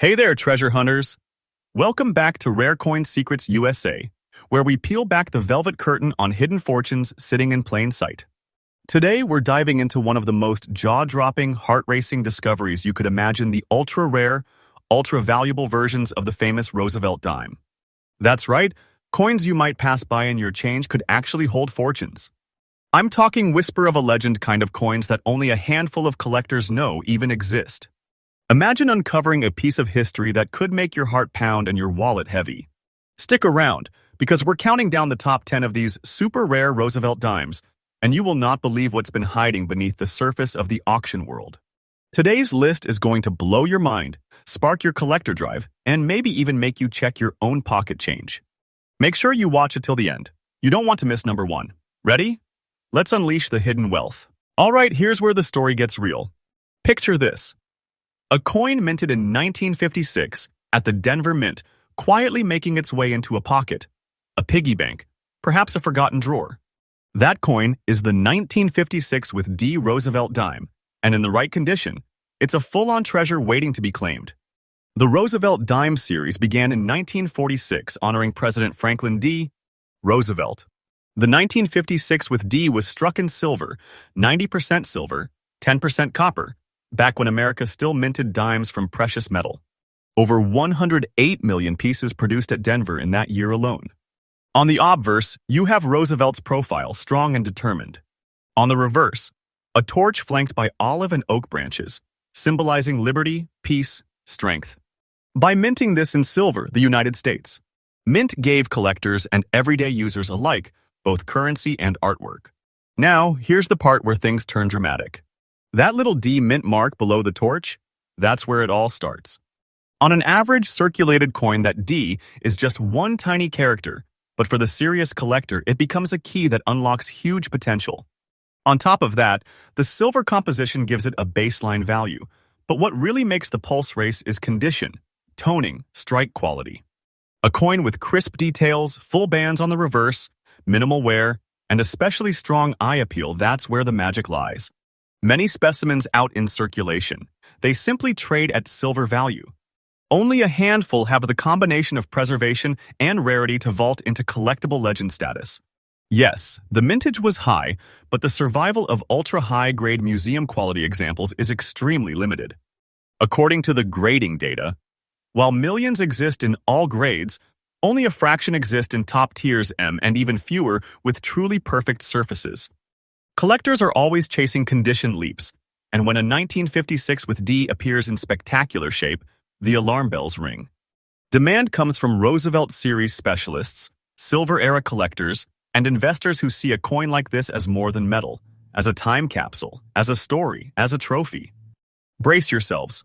Hey there, treasure hunters! Welcome back to Rare Coin Secrets USA, where we peel back the velvet curtain on hidden fortunes sitting in plain sight. Today, we're diving into one of the most jaw-dropping, heart-racing discoveries you could imagine: the ultra-rare, ultra-valuable versions of the famous Roosevelt Dime. That's right, coins you might pass by in your change could actually hold fortunes. I'm talking whisper of a legend kind of coins that only a handful of collectors know even exist. Imagine uncovering a piece of history that could make your heart pound and your wallet heavy. Stick around, because we're counting down the top 10 of these super rare Roosevelt Dimes, and you will not believe what's been hiding beneath the surface of the auction world. Today's list is going to blow your mind, spark your collector drive, and maybe even make you check your own pocket change. Make sure you watch it till the end. You don't want to miss number 1. Ready? Let's unleash the hidden wealth. Alright, here's where the story gets real. Picture this. A coin minted in 1956 at the Denver Mint, quietly making its way into a pocket, a piggy bank, perhaps a forgotten drawer. That coin is the 1956 with D Roosevelt Dime, and in the right condition, it's a full-on treasure waiting to be claimed. The Roosevelt Dime series began in 1946, honoring President Franklin D. Roosevelt. The 1956 with D was struck in silver, 90% silver, 10% copper, back when America still minted dimes from precious metal. Over 108 million pieces produced at Denver in that year alone. On the obverse, you have Roosevelt's profile, strong and determined. On the reverse, a torch flanked by olive and oak branches, symbolizing liberty, peace, strength. By minting this in silver, the United States, Mint gave collectors and everyday users alike both currency and artwork. Now, here's the part where things turn dramatic. That little D mint mark below the torch, that's where it all starts. On an average circulated coin, that D is just one tiny character, but for the serious collector, it becomes a key that unlocks huge potential. On top of that, the silver composition gives it a baseline value, but what really makes the pulse race is condition, toning, strike quality. A coin with crisp details, full bands on the reverse, minimal wear, and especially strong eye appeal, that's where the magic lies. Many specimens out in circulation, they simply trade at silver value. Only a handful have the combination of preservation and rarity to vault into collectible legend status. Yes, the mintage was high, but the survival of ultra-high-grade museum-quality examples is extremely limited. According to the grading data, while millions exist in all grades, only a fraction exist in top tiers M, and even fewer with truly perfect surfaces. Collectors are always chasing condition leaps, and when a 1956 with D appears in spectacular shape, the alarm bells ring. Demand comes from Roosevelt series specialists, silver-era collectors, and investors who see a coin like this as more than metal, as a time capsule, as a story, as a trophy. Brace yourselves.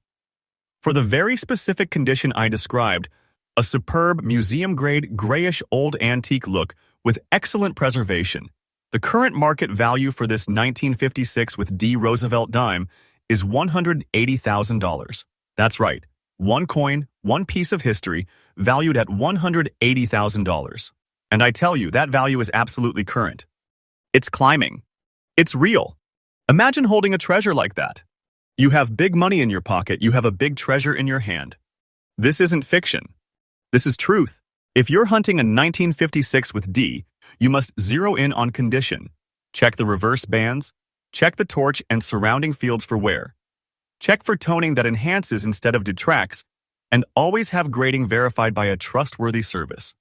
For the very specific condition I described, a superb museum-grade grayish old antique look with excellent preservation, the current market value for this 1956 with D Roosevelt Dime is $180,000. That's right, one coin, one piece of history, valued at $180,000. And I tell you, that value is absolutely current. It's climbing. It's real. Imagine holding a treasure like that. You have big money in your pocket, you have a big treasure in your hand. This isn't fiction. This is truth. If you're hunting a 1956 with D, you must zero in on condition. Check the reverse bands, check the torch and surrounding fields for wear. Check for toning that enhances instead of detracts, and always have grading verified by a trustworthy service.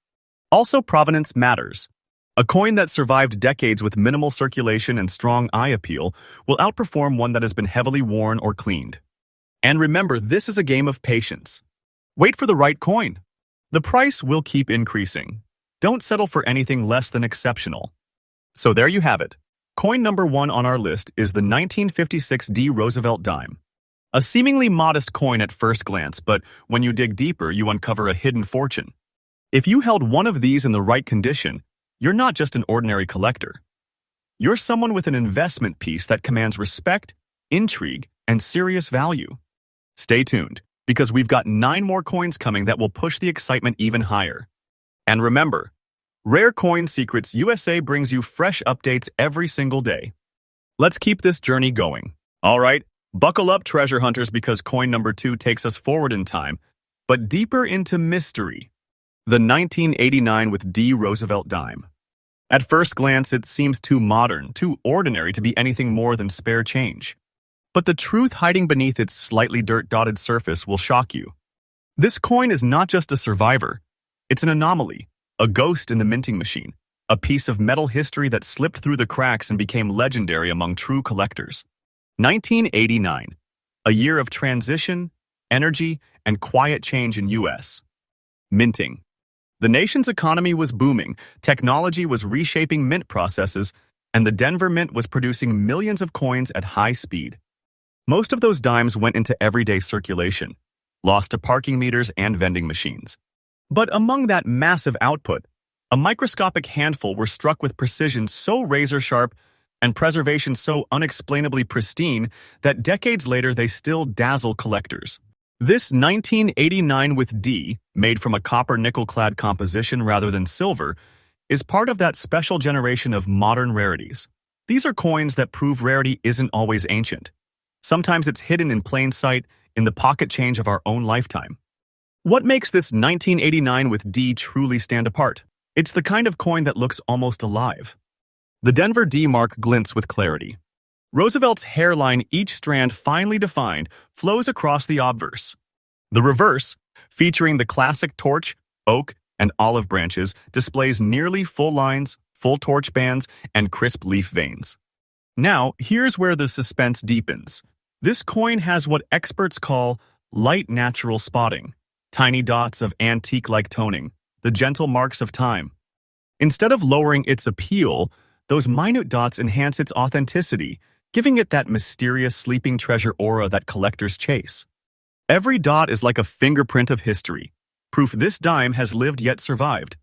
Also, provenance matters. A coin that survived decades with minimal circulation and strong eye appeal will outperform one that has been heavily worn or cleaned. And remember, this is a game of patience. Wait for the right coin. The price will keep increasing. Don't settle for anything less than exceptional. So there you have it. Coin number 1 on our list is the 1956 D Roosevelt Dime. A seemingly modest coin at first glance, but when you dig deeper, you uncover a hidden fortune. If you held one of these in the right condition, you're not just an ordinary collector. You're someone with an investment piece that commands respect, intrigue, and serious value. Stay tuned, because we've got 9 more coins coming that will push the excitement even higher. And remember, Rare Coin Secrets USA brings you fresh updates every single day. Let's keep this journey going. All right, buckle up, treasure hunters, because coin number 2 takes us forward in time but deeper into mystery. The 1989 with D Roosevelt Dime. At first glance, it seems too modern, too ordinary to be anything more than spare change. But the truth hiding beneath its slightly dirt-dotted surface will shock you. This coin is not just a survivor. It's an anomaly, a ghost in the minting machine, a piece of metal history that slipped through the cracks and became legendary among true collectors. 1989, a year of transition, energy, and quiet change in U.S. Minting. The nation's economy was booming, technology was reshaping mint processes, and the Denver Mint was producing millions of coins at high speed. Most of those dimes went into everyday circulation, lost to parking meters and vending machines. But among that massive output, a microscopic handful were struck with precision so razor-sharp and preservation so unexplainably pristine that decades later they still dazzle collectors. This 1989 with D, made from a copper-nickel-clad composition rather than silver, is part of that special generation of modern rarities. These are coins that prove rarity isn't always ancient. Sometimes it's hidden in plain sight in the pocket change of our own lifetime. What makes this 1989 with D truly stand apart? It's the kind of coin that looks almost alive. The Denver D mark glints with clarity. Roosevelt's hairline, each strand finely defined, flows across the obverse. The reverse, featuring the classic torch, oak, and olive branches, displays nearly full lines, full torch bands, and crisp leaf veins. Now, here's where the suspense deepens. This coin has what experts call light natural spotting, tiny dots of antique-like toning, the gentle marks of time. Instead of lowering its appeal, those minute dots enhance its authenticity, giving it that mysterious sleeping treasure aura that collectors chase. Every dot is like a fingerprint of history, proof this dime has lived yet survived.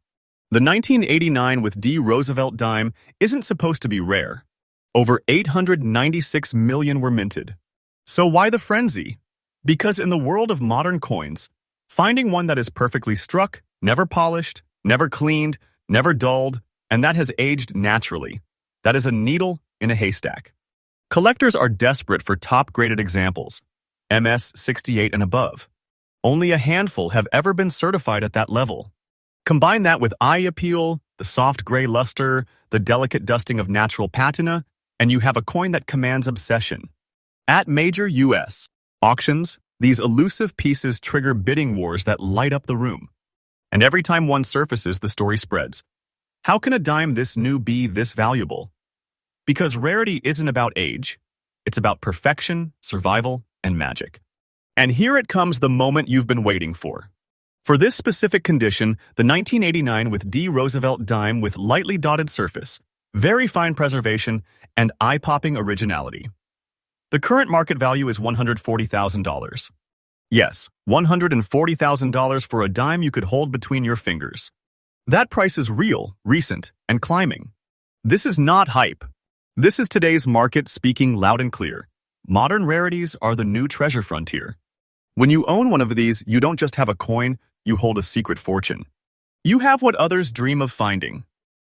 The 1989 with D Roosevelt dime isn't supposed to be rare. Over 896 million were minted. So why the frenzy? Because in the world of modern coins, finding one that is perfectly struck, never polished, never cleaned, never dulled, and that has aged naturally, that is a needle in a haystack. Collectors are desperate for top-graded examples, MS-68 and above. Only a handful have ever been certified at that level. Combine that with eye appeal, the soft gray luster, the delicate dusting of natural patina, and you have a coin that commands obsession. At major U.S. auctions, these elusive pieces trigger bidding wars that light up the room. And every time one surfaces, the story spreads. How can a dime this new be this valuable? Because rarity isn't about age, it's about perfection, survival, and magic. And here it comes, the moment you've been waiting for. For this specific condition, the 1989 with D Roosevelt dime with lightly dotted surface, very fine preservation, and eye-popping originality. The current market value is $140,000. Yes, $140,000 for a dime you could hold between your fingers. That price is real, recent, and climbing. This is not hype. This is today's market speaking loud and clear. Modern rarities are the new treasure frontier. When you own one of these, you don't just have a coin, you hold a secret fortune. You have what others dream of finding.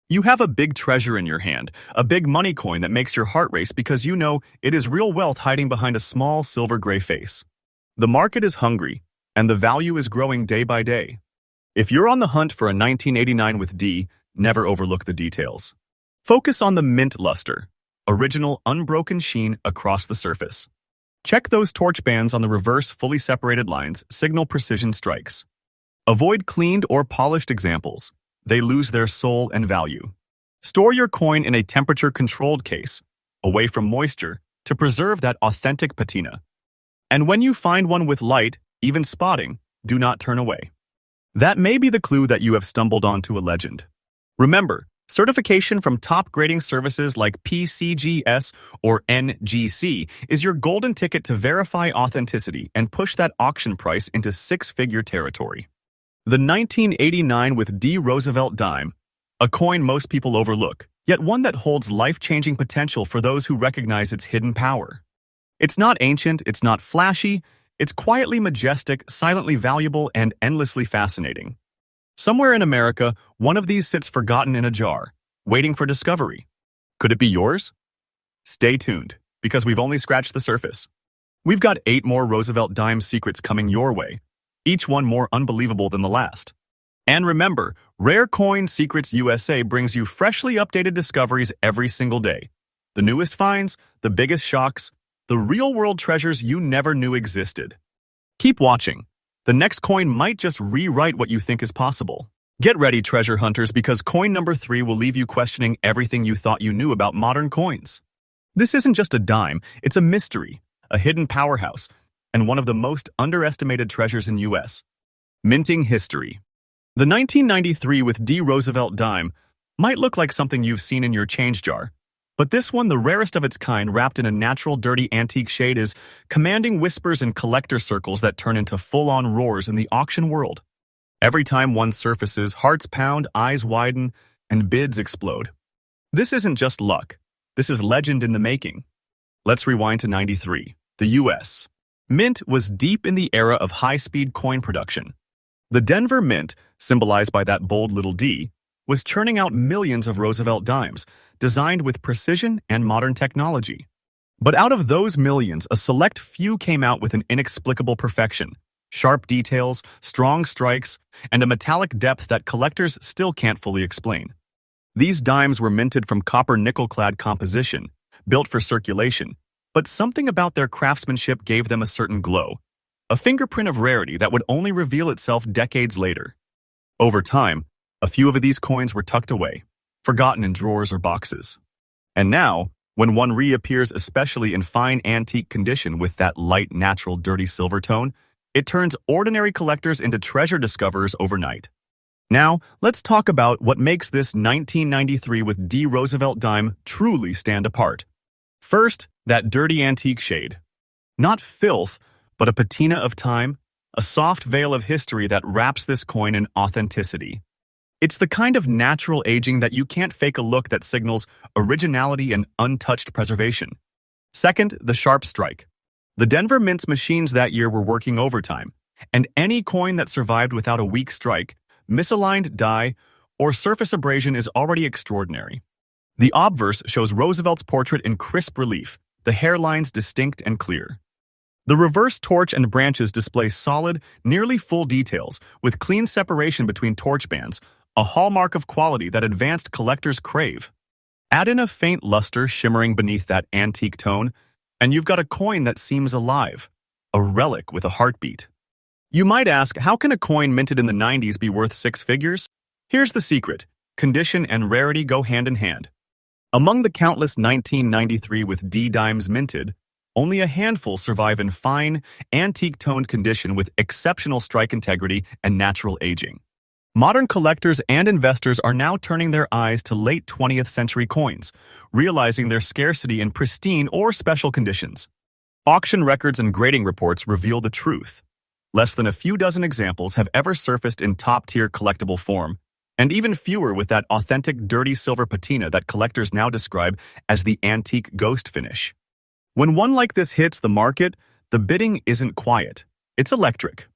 You have a big treasure in your hand, a big money coin that makes your heart race because you know it is real wealth hiding behind a small silver-gray face. The market is hungry, and the value is growing day by day. If you're on the hunt for a 1989 with D, never overlook the details. Focus on the mint luster, original unbroken sheen across the surface. Check those torch bands on the reverse fully separated lines, signal precision strikes. Avoid cleaned or polished examples. They lose their soul and value. Store your coin in a temperature-controlled case, away from moisture, to preserve that authentic patina. And when you find one with light, even spotting, do not turn away. That may be the clue that you have stumbled onto a legend. Remember, certification from top grading services like PCGS or NGC is your golden ticket to verify authenticity and push that auction price into six-figure territory. The 1989 with D Roosevelt dime, a coin most people overlook, yet one that holds life-changing potential for those who recognize its hidden power. It's not ancient, it's not flashy, it's quietly majestic, silently valuable, and endlessly fascinating. Somewhere in America, one of these sits forgotten in a jar, waiting for discovery. Could it be yours? Stay tuned, because we've only scratched the surface. We've got 8 more Roosevelt Dime secrets coming your way. each one more unbelievable than the last. And remember, Rare Coin Secrets USA brings you freshly updated discoveries every single day. The newest finds, the biggest shocks, the real-world treasures you never knew existed. Keep watching. The next coin might just rewrite what you think is possible. Get ready, treasure hunters, because coin number 3 will leave you questioning everything you thought you knew about modern coins. This isn't just a dime, it's a mystery, a hidden powerhouse, and one of the most underestimated treasures in U.S. Minting history. The 1993 with D. Roosevelt Dime might look like something you've seen in your change jar, but this one, the rarest of its kind, wrapped in a natural, dirty antique shade, is commanding whispers in collector circles that turn into full-on roars in the auction world. Every time one surfaces, hearts pound, eyes widen, and bids explode. This isn't just luck. This is legend in the making. Let's rewind to 93. The U.S. Mint was deep in the era of high-speed coin production. The Denver Mint, symbolized by that bold little D, was churning out millions of Roosevelt Dimes, designed with precision and modern technology. But out of those millions, a select few came out with an inexplicable perfection. Sharp details, strong strikes, and a metallic depth that collectors still can't fully explain. These dimes were minted from copper nickel-clad composition, built for circulation, but something about their craftsmanship gave them a certain glow, a fingerprint of rarity that would only reveal itself decades later. Over time, a few of these coins were tucked away, forgotten in drawers or boxes. And now, when one reappears, especially in fine antique condition with that light, natural, dirty silver tone, it turns ordinary collectors into treasure discoverers overnight. Now, let's talk about what makes this 1993 with D. Roosevelt Dime truly stand apart. First, that dirty antique shade. Not filth, but a patina of time, a soft veil of history that wraps this coin in authenticity. It's the kind of natural aging that you can't fake, a look that signals originality and untouched preservation. Second, the sharp strike. The Denver Mint's machines that year were working overtime, and any coin that survived without a weak strike, misaligned die, or surface abrasion is already extraordinary. The obverse shows Roosevelt's portrait in crisp relief, the hairlines distinct and clear. The reverse torch and branches display solid, nearly full details, with clean separation between torch bands, a hallmark of quality that advanced collectors crave. Add in a faint luster shimmering beneath that antique tone, and you've got a coin that seems alive, a relic with a heartbeat. You might ask, how can a coin minted in the 90s be worth 6 figures? Here's the secret. Condition and rarity go hand in hand. Among the countless 1993 with D dimes minted, only a handful survive in fine, antique-toned condition with exceptional strike integrity and natural aging. Modern collectors and investors are now turning their eyes to late 20th century coins, realizing their scarcity in pristine or special conditions. Auction records and grading reports reveal the truth. Less than a few dozen examples have ever surfaced in top-tier collectible form, and even fewer with that authentic dirty silver patina that collectors now describe as the antique ghost finish. When one like this hits the market, the bidding isn't quiet. It's electric.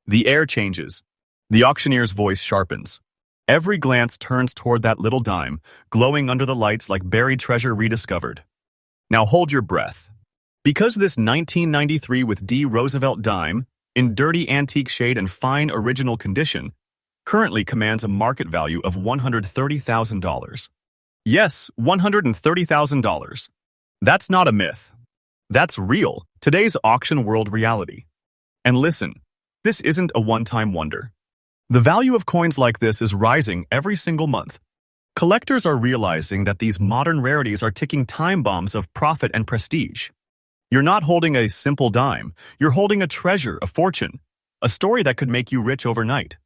The air changes. The auctioneer's voice sharpens. Every glance turns toward that little dime, glowing under the lights like buried treasure rediscovered. Now hold your breath. Because this 1993 with D. Roosevelt dime, in dirty antique shade and fine original condition, currently commands a market value of $130,000. Yes, $130,000. That's not a myth. That's real, today's auction world reality. And listen, this isn't a one-time wonder. The value of coins like this is rising every single month. Collectors are realizing that these modern rarities are ticking time bombs of profit and prestige. You're not holding a simple dime. You're holding a treasure, a fortune, a story that could make you rich overnight.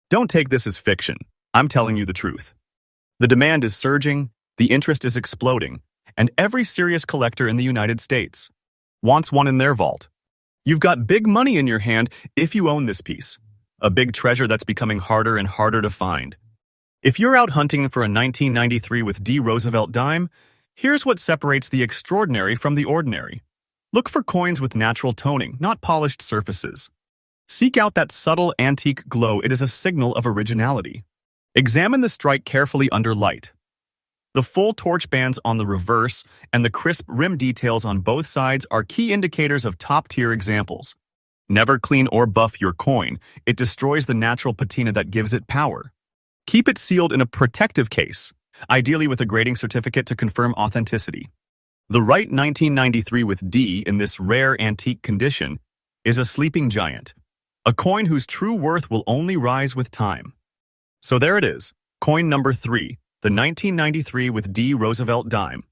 Don't take this as fiction. I'm telling you the truth. The demand is surging, the interest is exploding, and every serious collector in the United States wants one in their vault. You've got big money in your hand if you own this piece, a big treasure that's becoming harder and harder to find. If you're out hunting for a 1993 with D. Roosevelt dime, here's what separates the extraordinary from the ordinary. Look for coins with natural toning, not polished surfaces. Seek out that subtle antique glow. It is a signal of originality. Examine the strike carefully under light. The full torch bands on the reverse and the crisp rim details on both sides are key indicators of top-tier examples. Never clean or buff your coin. It destroys the natural patina that gives it power. Keep it sealed in a protective case, ideally with a grading certificate to confirm authenticity. The right 1993 with D in this rare antique condition is a sleeping giant, a coin whose true worth will only rise with time. So there it is, coin number 3, the 1993 with D Roosevelt Dime.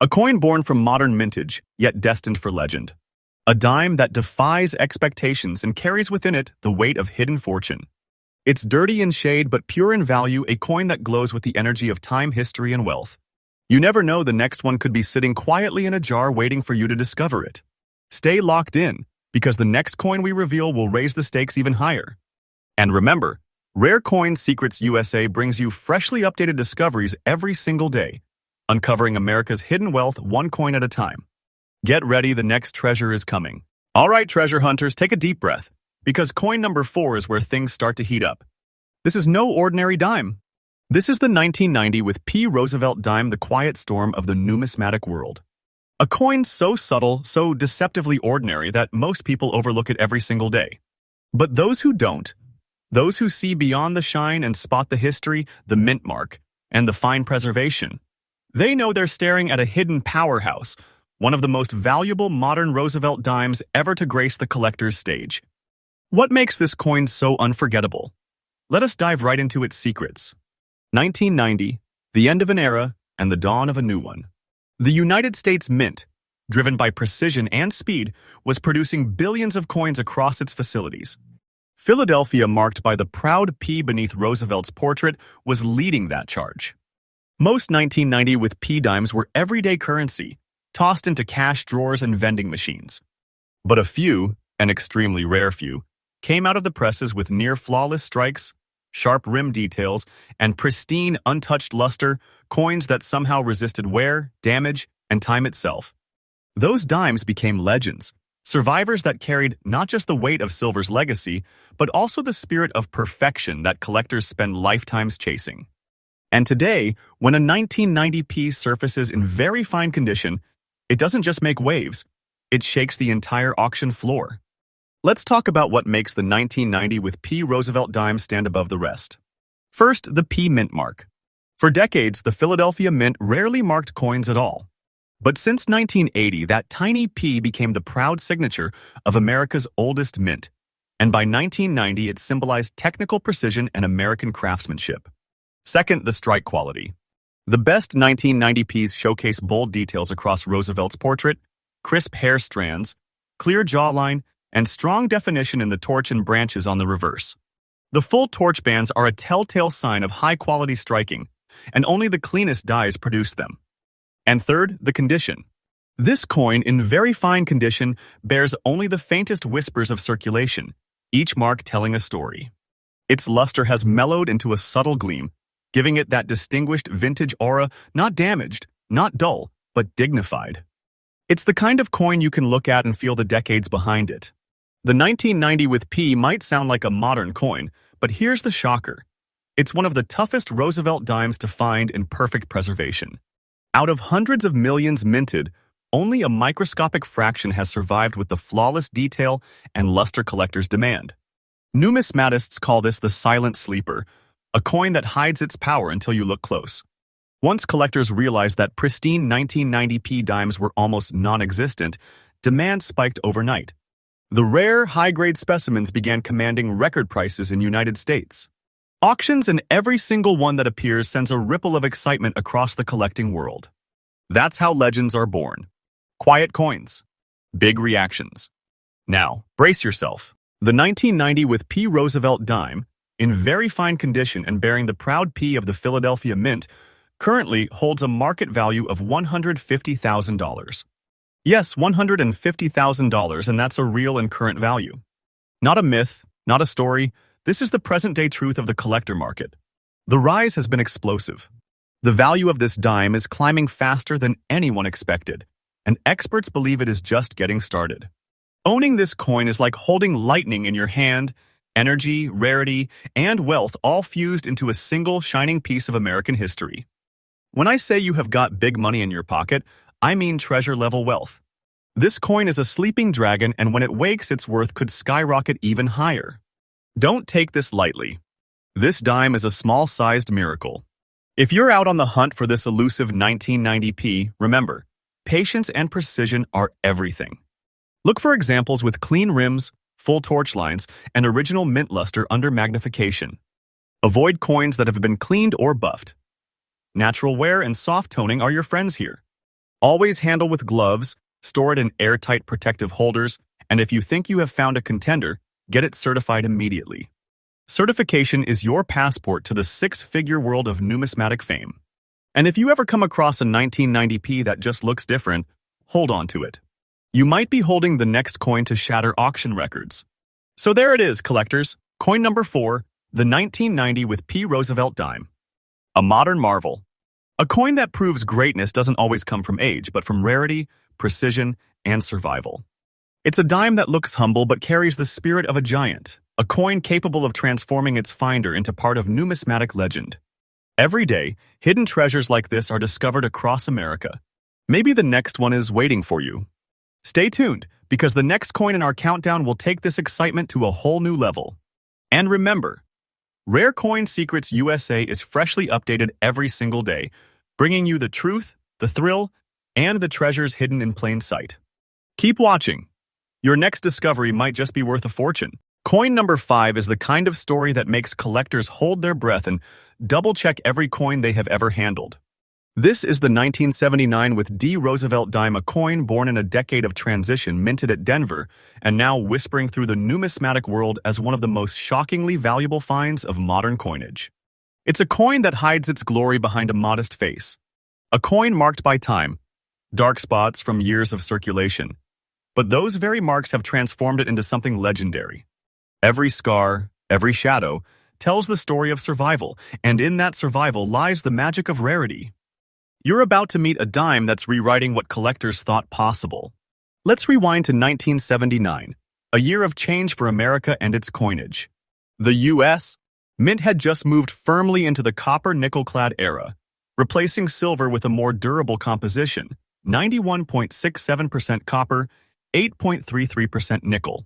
A coin born from modern mintage, yet destined for legend. A dime that defies expectations and carries within it the weight of hidden fortune. It's dirty in shade but pure in value, a coin that glows with the energy of time, history, and wealth. You never know, the next one could be sitting quietly in a jar waiting for you to discover it. Stay locked in, because the next coin we reveal will raise the stakes even higher. And remember, Rare Coin Secrets USA brings you freshly updated discoveries every single day, uncovering America's hidden wealth one coin at a time. Get ready, the next treasure is coming. All right, treasure hunters, take a deep breath, because coin number 4 is where things start to heat up. This is no ordinary dime. This is the 1990 with P. Roosevelt Dime, the quiet storm of the numismatic world. A coin so subtle, so deceptively ordinary that most people overlook it every single day. But those who don't, those who see beyond the shine and spot the history, the mint mark, and the fine preservation, they know they're staring at a hidden powerhouse, one of the most valuable modern Roosevelt dimes ever to grace the collector's stage. What makes this coin so unforgettable? Let us dive right into its secrets. 1990, the end of an era and the dawn of a new one. The United States Mint, driven by precision and speed, was producing billions of coins across its facilities. Philadelphia, marked by the proud P beneath Roosevelt's portrait, was leading that charge. Most 1990 with P dimes were everyday currency, tossed into cash drawers and vending machines. But a few, an extremely rare few, came out of the presses with near-flawless strikes, sharp rim details, and pristine, untouched luster, coins that somehow resisted wear, damage, and time itself. Those dimes became legends, survivors that carried not just the weight of silver's legacy, but also the spirit of perfection that collectors spend lifetimes chasing. And today, when a 1990 piece surfaces in very fine condition, it doesn't just make waves, it shakes the entire auction floor. Let's talk about what makes the 1990 with P. Roosevelt Dime stand above the rest. First, the P mint mark. For decades, the Philadelphia Mint rarely marked coins at all. But since 1980, that tiny P became the proud signature of America's oldest mint, and by 1990 it symbolized technical precision and American craftsmanship. Second, the strike quality. The best 1990 Ps showcase bold details across Roosevelt's portrait, crisp hair strands, clear jawline, and strong definition in the torch and branches on the reverse. The full torch bands are a telltale sign of high-quality striking, and only the cleanest dies produce them. And third, the condition. This coin, in very fine condition, bears only the faintest whispers of circulation, each mark telling a story. Its luster has mellowed into a subtle gleam, giving it that distinguished vintage aura, not damaged, not dull, but dignified. It's the kind of coin you can look at and feel the decades behind it. The 1990 with P might sound like a modern coin, but here's the shocker. It's one of the toughest Roosevelt dimes to find in perfect preservation. Out of hundreds of millions minted, only a microscopic fraction has survived with the flawless detail and luster collectors demand. Numismatists call this the silent sleeper, a coin that hides its power until you look close. Once collectors realized that pristine 1990 P dimes were almost non-existent, demand spiked overnight. The rare, high-grade specimens began commanding record prices in the United States. Auctions, and every single one that appears sends a ripple of excitement across the collecting world. That's how legends are born. Quiet coins. Big reactions. Now, brace yourself. The 1990 with P. Roosevelt Dime, in very fine condition and bearing the proud P of the Philadelphia Mint, currently holds a market value of $150,000. Yes, $150,000, and that's a real and current value. Not a myth, not a story. This is the present-day truth of the collector market. The rise has been explosive. The value of this dime is climbing faster than anyone expected, and experts believe it is just getting started. Owning this coin is like holding lightning in your hand, energy, rarity, and wealth all fused into a single shining piece of American history. When I say you have got big money in your pocket, I mean treasure-level wealth. This coin is a sleeping dragon, and when it wakes, its worth could skyrocket even higher. Don't take this lightly. This dime is a small-sized miracle. If you're out on the hunt for this elusive 1990p, remember, patience and precision are everything. Look for examples with clean rims, full torch lines, and original mint luster under magnification. Avoid coins that have been cleaned or buffed. Natural wear and soft toning are your friends here. Always handle with gloves, store it in airtight protective holders, and if you think you have found a contender, get it certified immediately. Certification is your passport to the six-figure world of numismatic fame. And if you ever come across a 1990p that just looks different, hold on to it. You might be holding the next coin to shatter auction records. So there it is, collectors. Coin number 4, the 1990 with P. Roosevelt Dime. A modern marvel. A coin that proves greatness doesn't always come from age, but from rarity, precision, and survival. It's a dime that looks humble but carries the spirit of a giant, a coin capable of transforming its finder into part of numismatic legend. Every day, hidden treasures like this are discovered across America. Maybe the next one is waiting for you. Stay tuned, because the next coin in our countdown will take this excitement to a whole new level. And remember, Rare Coin Secrets USA is freshly updated every single day, bringing you the truth, the thrill, and the treasures hidden in plain sight. Keep watching. Your next discovery might just be worth a fortune. Coin number 5 is the kind of story that makes collectors hold their breath and double-check every coin they have ever handled. This is the 1979 with D. Roosevelt Dime, a coin born in a decade of transition, minted at Denver, and now whispering through the numismatic world as one of the most shockingly valuable finds of modern coinage. It's a coin that hides its glory behind a modest face. A coin marked by time, dark spots from years of circulation. But those very marks have transformed it into something legendary. Every scar, every shadow, tells the story of survival, and in that survival lies the magic of rarity. You're about to meet a dime that's rewriting what collectors thought possible. Let's rewind to 1979, a year of change for America and its coinage. The U.S. Mint had just moved firmly into the copper-nickel-clad era, replacing silver with a more durable composition, 91.67% copper, 8.33% nickel.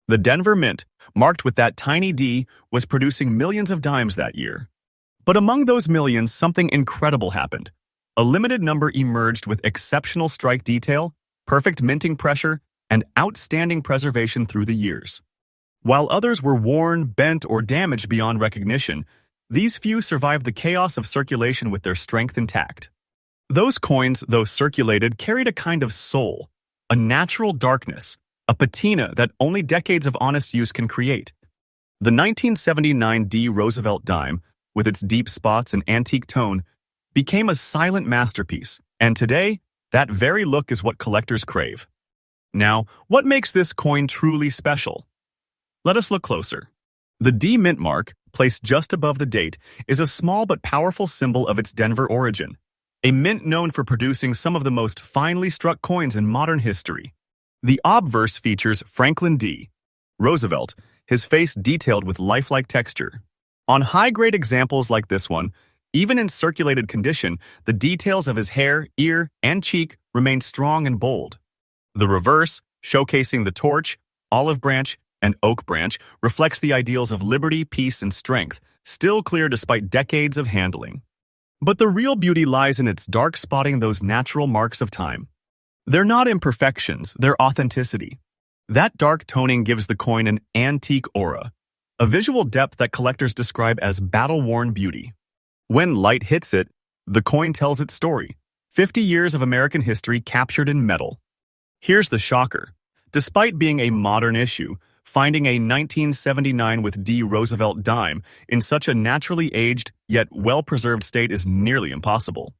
The Denver Mint, marked with that tiny D, was producing millions of dimes that year. But among those millions, something incredible happened. A limited number emerged with exceptional strike detail, perfect minting pressure, and outstanding preservation through the years. While others were worn, bent, or damaged beyond recognition, these few survived the chaos of circulation with their strength intact. Those coins, though circulated, carried a kind of soul, a natural darkness, a patina that only decades of honest use can create. The 1979 D. Roosevelt Dime, with its deep spots and antique tone, became a silent masterpiece, and today, that very look is what collectors crave. Now, what makes this coin truly special? Let us look closer. The D mint mark, placed just above the date, is a small but powerful symbol of its Denver origin, a mint known for producing some of the most finely struck coins in modern history. The obverse features Franklin D. Roosevelt, his face detailed with lifelike texture. On high-grade examples like this one, even in circulated condition, the details of his hair, ear, and cheek remain strong and bold. The reverse, showcasing the torch, olive branch, and oak branch, reflects the ideals of liberty, peace, and strength, still clear despite decades of handling. But the real beauty lies in its dark spotting, those natural marks of time. They're not imperfections, they're authenticity. That dark toning gives the coin an antique aura, a visual depth that collectors describe as battle-worn beauty. When light hits it, the coin tells its story, 50 years of American history captured in metal. Here's the shocker. Despite being a modern issue, finding a 1979 with D. Roosevelt dime in such a naturally aged yet well-preserved state is nearly impossible.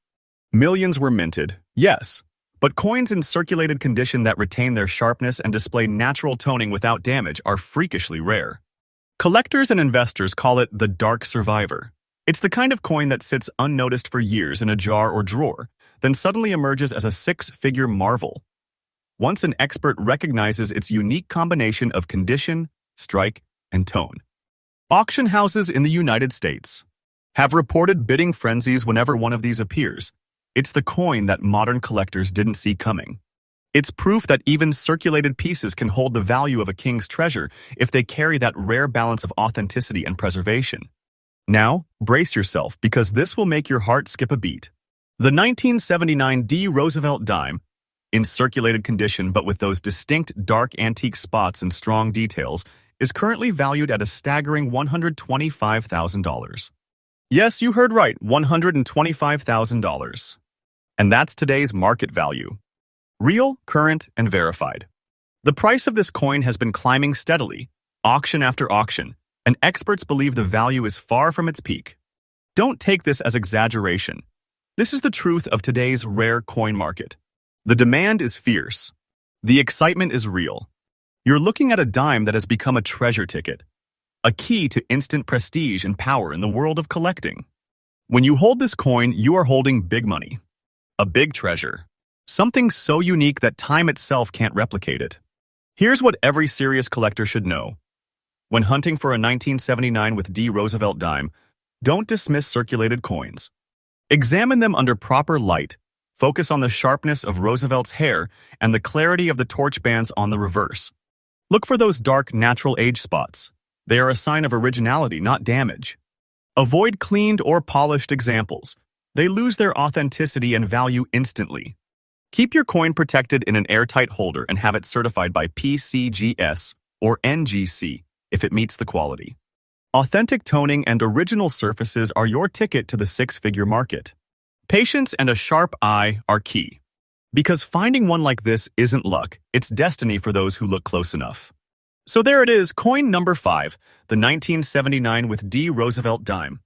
Millions were minted, yes, but coins in circulated condition that retain their sharpness and display natural toning without damage are freakishly rare. Collectors and investors call it the dark survivor. It's the kind of coin that sits unnoticed for years in a jar or drawer, then suddenly emerges as a six-figure marvel. Once an expert recognizes its unique combination of condition, strike, and tone. Auction houses in the United States have reported bidding frenzies whenever one of these appears. It's the coin that modern collectors didn't see coming. It's proof that even circulated pieces can hold the value of a king's treasure if they carry that rare balance of authenticity and preservation. Now, brace yourself because this will make your heart skip a beat. The 1979 Roosevelt Dime, in circulated condition but with those distinct dark antique spots and strong details, is currently valued at a staggering $125,000. Yes, you heard right, $125,000. And that's today's market value. Real, current, and verified. The price of this coin has been climbing steadily, auction after auction, and experts believe the value is far from its peak. Don't take this as exaggeration. This is the truth of today's rare coin market. The demand is fierce. The excitement is real. You're looking at a dime that has become a treasure ticket, a key to instant prestige and power in the world of collecting. When you hold this coin, you are holding big money, a big treasure, something so unique that time itself can't replicate it. Here's what every serious collector should know. When hunting for a 1979 with Roosevelt dime, don't dismiss circulated coins. Examine them under proper light, focus on the sharpness of Roosevelt's hair and the clarity of the torch bands on the reverse. Look for those dark, natural age spots. They are a sign of originality, not damage. Avoid cleaned or polished examples. They lose their authenticity and value instantly. Keep your coin protected in an airtight holder and have it certified by PCGS or NGC if it meets the quality. Authentic toning and original surfaces are your ticket to the six-figure market. Patience and a sharp eye are key. Because finding one like this isn't luck, it's destiny for those who look close enough. So there it is, coin number 5, the 1979 with Roosevelt dime.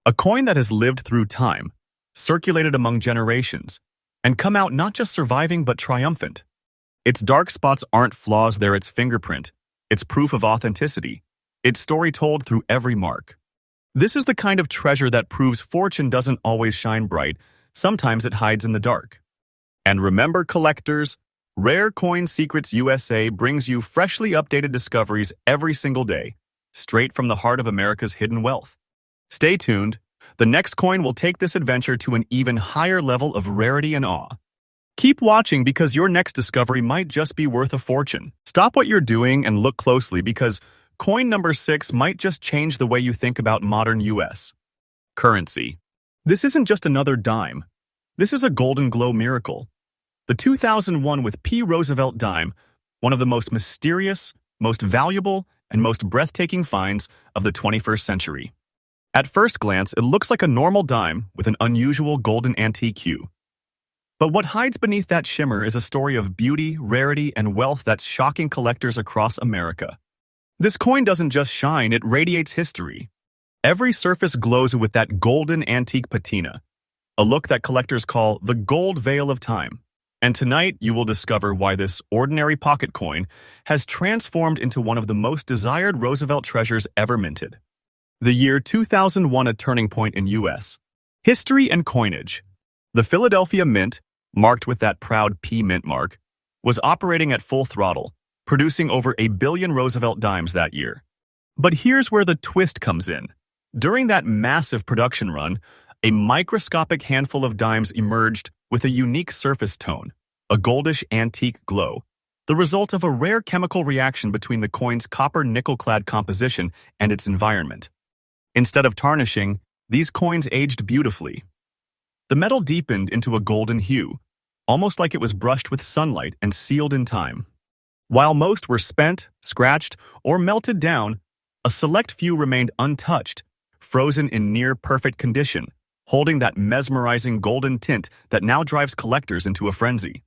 A coin that has lived through time, circulated among generations, and come out not just surviving but triumphant. Its dark spots aren't flaws, they're its fingerprint. It's proof of authenticity. It's story told through every mark. This is the kind of treasure that proves fortune doesn't always shine bright, sometimes it hides in the dark. And remember, collectors, Rare Coin Secrets USA brings you freshly updated discoveries every single day, straight from the heart of America's hidden wealth. Stay tuned. The next coin will take this adventure to an even higher level of rarity and awe. Keep watching because your next discovery might just be worth a fortune. Stop what you're doing and look closely because coin number 6 might just change the way you think about modern U.S. currency. This isn't just another dime. This is a golden glow miracle. The 2001 with Roosevelt dime, one of the most mysterious, most valuable, and most breathtaking finds of the 21st century. At first glance, it looks like a normal dime with an unusual golden antique hue. But what hides beneath that shimmer is a story of beauty, rarity, and wealth that's shocking collectors across America. This coin doesn't just shine, it radiates history. Every surface glows with that golden antique patina, a look that collectors call the gold veil of time. And tonight, you will discover why this ordinary pocket coin has transformed into one of the most desired Roosevelt treasures ever minted. The year 2001, a turning point in U.S. history and coinage. The Philadelphia Mint, marked with that proud P mint mark, was operating at full throttle, producing over 1 billion Roosevelt dimes that year. But here's where the twist comes in. During that massive production run, a microscopic handful of dimes emerged with a unique surface tone, a goldish antique glow, the result of a rare chemical reaction between the coin's copper-nickel-clad composition and its environment. Instead of tarnishing, these coins aged beautifully. The metal deepened into a golden hue, almost like it was brushed with sunlight and sealed in time. While most were spent, scratched, or melted down, a select few remained untouched, frozen in near-perfect condition, holding that mesmerizing golden tint that now drives collectors into a frenzy.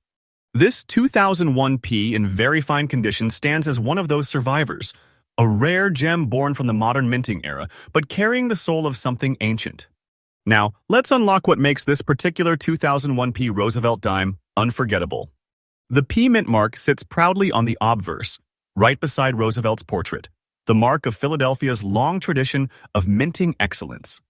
This 2001 P in very fine condition stands as one of those survivors, a rare gem born from the modern minting era, but carrying the soul of something ancient. Now, let's unlock what makes this particular 2001 P Roosevelt dime unforgettable. The P mint mark sits proudly on the obverse, right beside Roosevelt's portrait, the mark of Philadelphia's long tradition of minting excellence.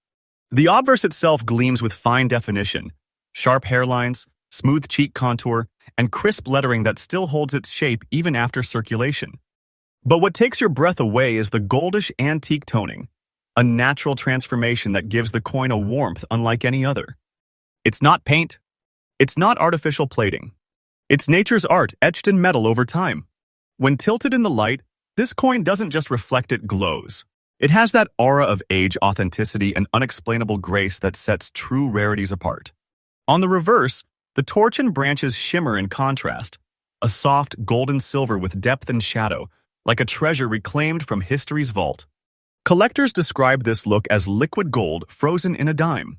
The obverse itself gleams with fine definition, sharp hairlines, smooth cheek contour, and crisp lettering that still holds its shape even after circulation. But what takes your breath away is the goldish antique toning, a natural transformation that gives the coin a warmth unlike any other. It's not paint. It's not artificial plating. It's nature's art etched in metal over time. When tilted in the light, this coin doesn't just reflect, it glows. It has that aura of age, authenticity, and unexplainable grace that sets true rarities apart. On the reverse, the torch and branches shimmer in contrast, a soft golden silver with depth and shadow, like a treasure reclaimed from history's vault. Collectors describe this look as liquid gold frozen in a dime.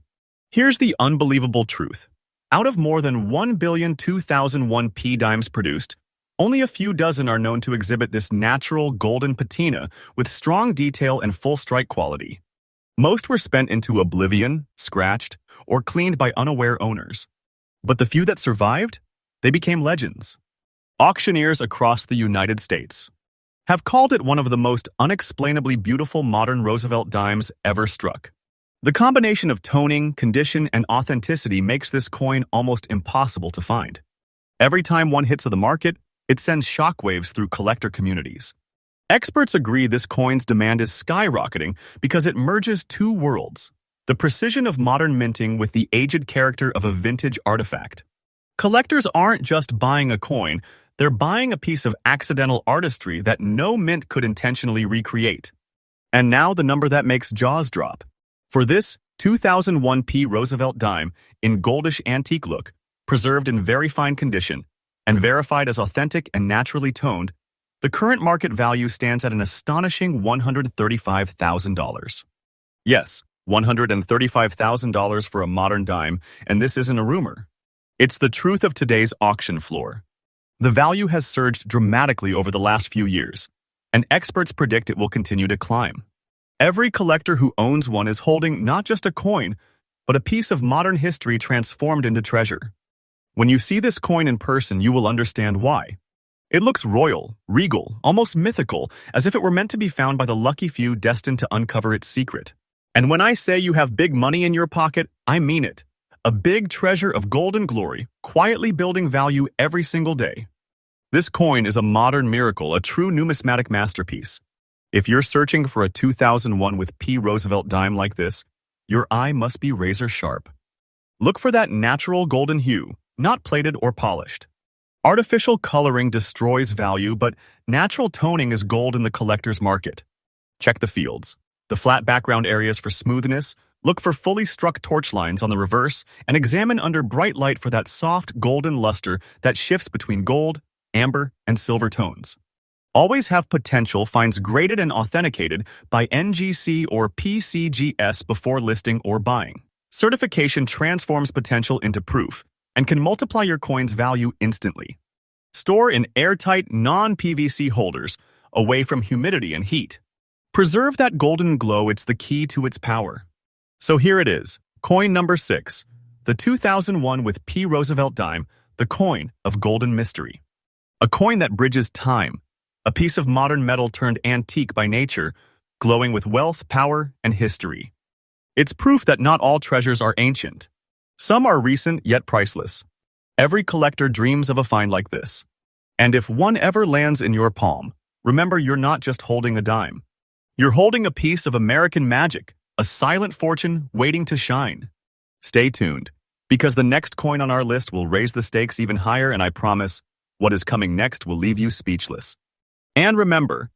Here's the unbelievable truth. Out of more than 1,002,001 dimes produced, only a few dozen are known to exhibit this natural golden patina with strong detail and full strike quality. Most were spent into oblivion, scratched, or cleaned by unaware owners. But the few that survived, they became legends. Auctioneers across the United States have called it one of the most unexplainably beautiful modern Roosevelt dimes ever struck. The combination of toning, condition, and authenticity makes this coin almost impossible to find. Every time one hits the market, it sends shockwaves through collector communities. Experts agree this coin's demand is skyrocketing because it merges two worlds: the precision of modern minting with the aged character of a vintage artifact. Collectors aren't just buying a coin, they're buying a piece of accidental artistry that no mint could intentionally recreate. And now the number that makes jaws drop. For this 2001 Roosevelt dime in goldish antique look, preserved in very fine condition, and verified as authentic and naturally toned, the current market value stands at an astonishing $135,000. Yes, $135,000 for a modern dime, and this isn't a rumor. It's the truth of today's auction floor. The value has surged dramatically over the last few years, and experts predict it will continue to climb. Every collector who owns one is holding not just a coin, but a piece of modern history transformed into treasure. When you see this coin in person, you will understand why. It looks royal, regal, almost mythical, as if it were meant to be found by the lucky few destined to uncover its secret. And when I say you have big money in your pocket, I mean it. A big treasure of golden glory, quietly building value every single day. This coin is a modern miracle, a true numismatic masterpiece. If you're searching for a 2001 with Roosevelt dime like this, your eye must be razor sharp. Look for that natural golden hue, not plated or polished. Artificial coloring destroys value, but natural toning is gold in the collector's market. Check the fields, the flat background areas for smoothness, look for fully struck torch lines on the reverse, and examine under bright light for that soft golden luster that shifts between gold, amber, and silver tones. Always have potential finds graded and authenticated by NGC or PCGS before listing or buying. Certification transforms potential into proof and can multiply your coin's value instantly. Store in airtight, non-PVC holders, away from humidity and heat. Preserve that golden glow, it's the key to its power. So here it is, coin number 6, the 2001 with Roosevelt dime, the coin of golden mystery. A coin that bridges time, a piece of modern metal turned antique by nature, glowing with wealth, power, and history. It's proof that not all treasures are ancient. Some are recent yet priceless. Every collector dreams of a find like this. And if one ever lands in your palm, remember you're not just holding a dime. You're holding a piece of American magic, a silent fortune waiting to shine. Stay tuned, because the next coin on our list will raise the stakes even higher, and I promise, what is coming next will leave you speechless. And remember,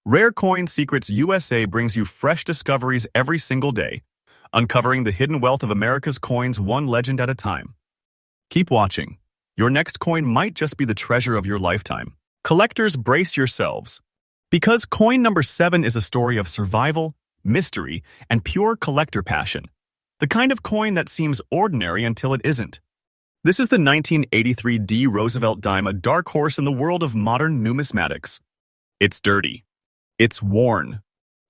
Rare Coin Secrets USA brings you fresh discoveries every single day, uncovering the hidden wealth of America's coins one legend at a time. Keep watching. Your next coin might just be the treasure of your lifetime. Collectors, brace yourselves. Because coin number 7 is a story of survival, mystery, and pure collector passion. The kind of coin that seems ordinary until it isn't. This is the 1983 Roosevelt dime, a dark horse in the world of modern numismatics. It's dirty. It's worn.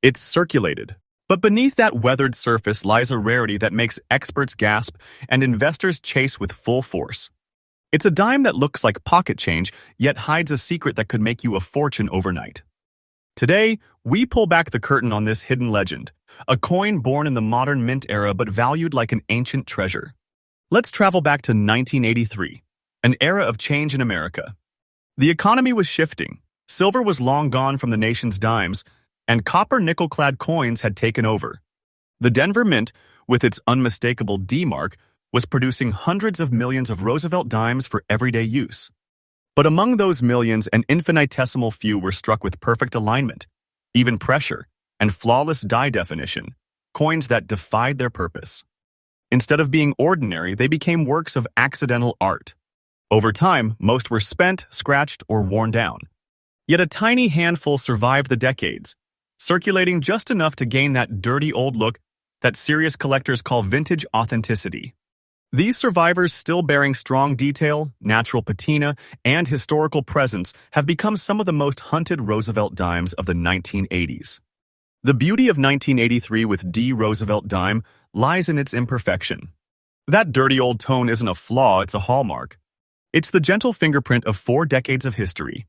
It's circulated. But beneath that weathered surface lies a rarity that makes experts gasp and investors chase with full force. It's a dime that looks like pocket change, yet hides a secret that could make you a fortune overnight. Today, we pull back the curtain on this hidden legend, a coin born in the modern mint era but valued like an ancient treasure. Let's travel back to 1983, an era of change in America. The economy was shifting, silver was long gone from the nation's dimes, and copper nickel-clad coins had taken over. The Denver Mint, with its unmistakable D mark, was producing hundreds of millions of Roosevelt dimes for everyday use. But among those millions, an infinitesimal few were struck with perfect alignment, even pressure, and flawless die definition, coins that defied their purpose. Instead of being ordinary, they became works of accidental art. Over time, most were spent, scratched, or worn down. Yet a tiny handful survived the decades, circulating just enough to gain that dirty old look that serious collectors call vintage authenticity. These survivors, still bearing strong detail, natural patina, and historical presence, have become some of the most hunted Roosevelt dimes of the 1980s. The beauty of 1983 with D. Roosevelt dime lies in its imperfection. That dirty old tone isn't a flaw, it's a hallmark. It's the gentle fingerprint of 4 decades of history,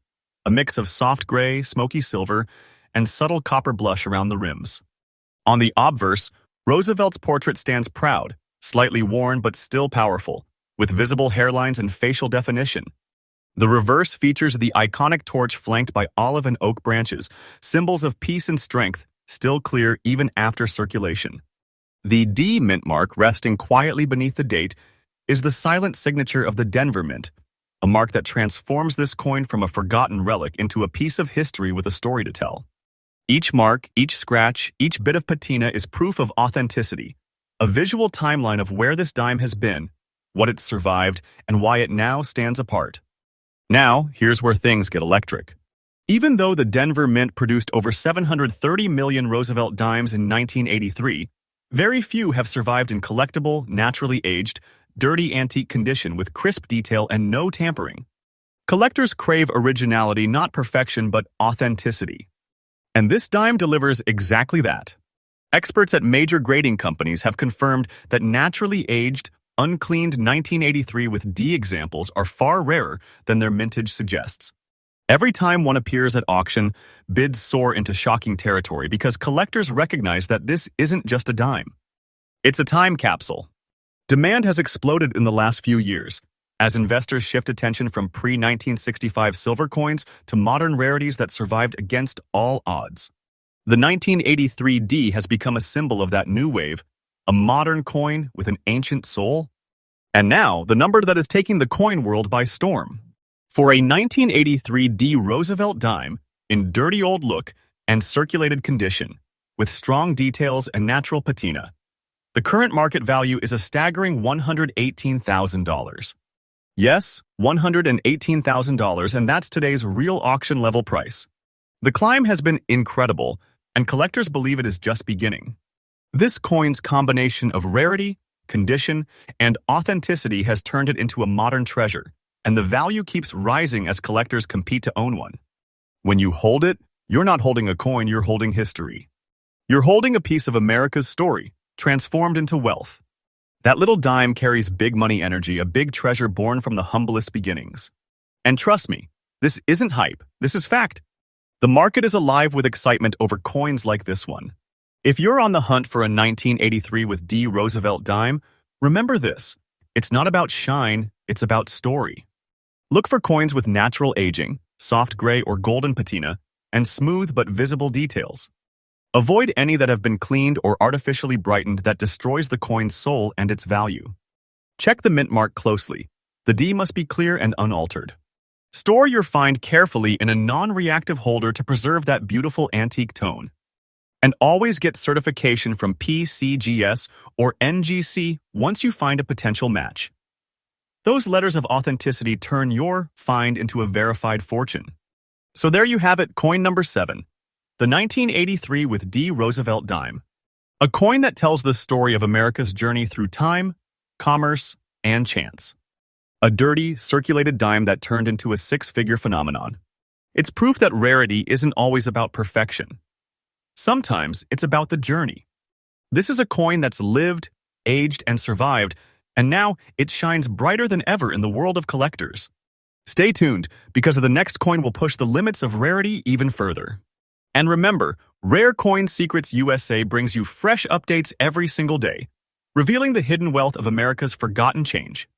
a mix of soft gray, smoky silver, and subtle copper blush around the rims. On the obverse, Roosevelt's portrait stands proud, slightly worn but still powerful, with visible hairlines and facial definition. The reverse features the iconic torch flanked by olive and oak branches, symbols of peace and strength, still clear even after circulation. The D mint mark resting quietly beneath the date is the silent signature of the Denver Mint, a mark that transforms this coin from a forgotten relic into a piece of history with a story to tell. Each mark, each scratch, each bit of patina is proof of authenticity, a visual timeline of where this dime has been, what it's survived, and why it now stands apart. Now, here's where things get electric. Even though the Denver Mint produced over 730 million Roosevelt dimes in 1983, very few have survived in collectible, naturally aged, dirty antique condition with crisp detail and no tampering. Collectors crave originality, not perfection, but authenticity. And this dime delivers exactly that. Experts at major grading companies have confirmed that naturally aged, uncleaned 1983 with D examples are far rarer than their mintage suggests. Every time one appears at auction, bids soar into shocking territory because collectors recognize that this isn't just a dime. It's a time capsule. Demand has exploded in the last few years, as investors shift attention from pre-1965 silver coins to modern rarities that survived against all odds. The 1983 D has become a symbol of that new wave, a modern coin with an ancient soul. And now, the number that is taking the coin world by storm. For a 1983 D Roosevelt dime, in dirty old look and circulated condition, with strong details and natural patina, the current market value is a staggering $118,000. Yes, $118,000, and that's today's real auction-level price. The climb has been incredible, and collectors believe it is just beginning. This coin's combination of rarity, condition, and authenticity has turned it into a modern treasure, and the value keeps rising as collectors compete to own one. When you hold it, you're not holding a coin, you're holding history. You're holding a piece of America's story, transformed into wealth. That little dime carries big money energy, a big treasure born from the humblest beginnings. And trust me, this isn't hype, this is fact. The market is alive with excitement over coins like this one. If you're on the hunt for a 1983 with D Roosevelt dime, remember this. It's not about shine, it's about story. Look for coins with natural aging, soft gray or golden patina, and smooth but visible details. Avoid any that have been cleaned or artificially brightened that destroys the coin's soul and its value. Check the mint mark closely. The D must be clear and unaltered. Store your find carefully in a non-reactive holder to preserve that beautiful antique tone. And always get certification from PCGS or NGC once you find a potential match. Those letters of authenticity turn your find into a verified fortune. So there you have it, coin number 7. The 1983 with D Roosevelt dime. A coin that tells the story of America's journey through time, commerce, and chance. A dirty, circulated dime that turned into a 6-figure phenomenon. It's proof that rarity isn't always about perfection. Sometimes it's about the journey. This is a coin that's lived, aged, and survived, and now it shines brighter than ever in the world of collectors. Stay tuned, because the next coin will push the limits of rarity even further. And remember, Rare Coin Secrets USA brings you fresh updates every single day, revealing the hidden wealth of America's forgotten change.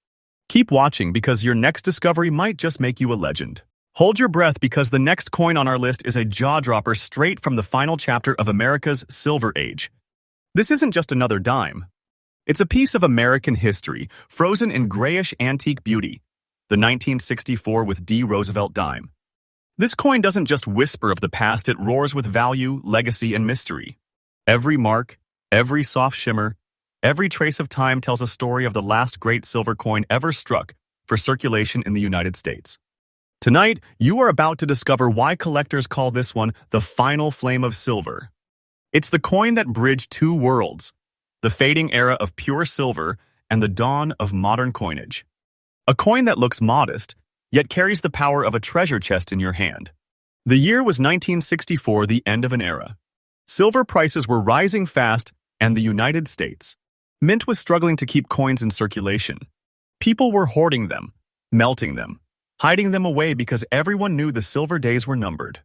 Keep watching because your next discovery might just make you a legend. Hold your breath because the next coin on our list is a jaw-dropper straight from the final chapter of America's Silver Age. This isn't just another dime. It's a piece of American history, frozen in grayish antique beauty, the 1964 with D. Roosevelt Dime. This coin doesn't just whisper of the past, it roars with value, legacy, and mystery. Every mark, every soft shimmer, every trace of time tells a story of the last great silver coin ever struck for circulation in the United States. Tonight, you are about to discover why collectors call this one the final flame of silver. It's the coin that bridged two worlds, the fading era of pure silver and the dawn of modern coinage. A coin that looks modest, yet carries the power of a treasure chest in your hand. The year was 1964, the end of an era. Silver prices were rising fast, and the United States. Mint was struggling to keep coins in circulation. People were hoarding them, melting them, hiding them away because everyone knew the silver days were numbered.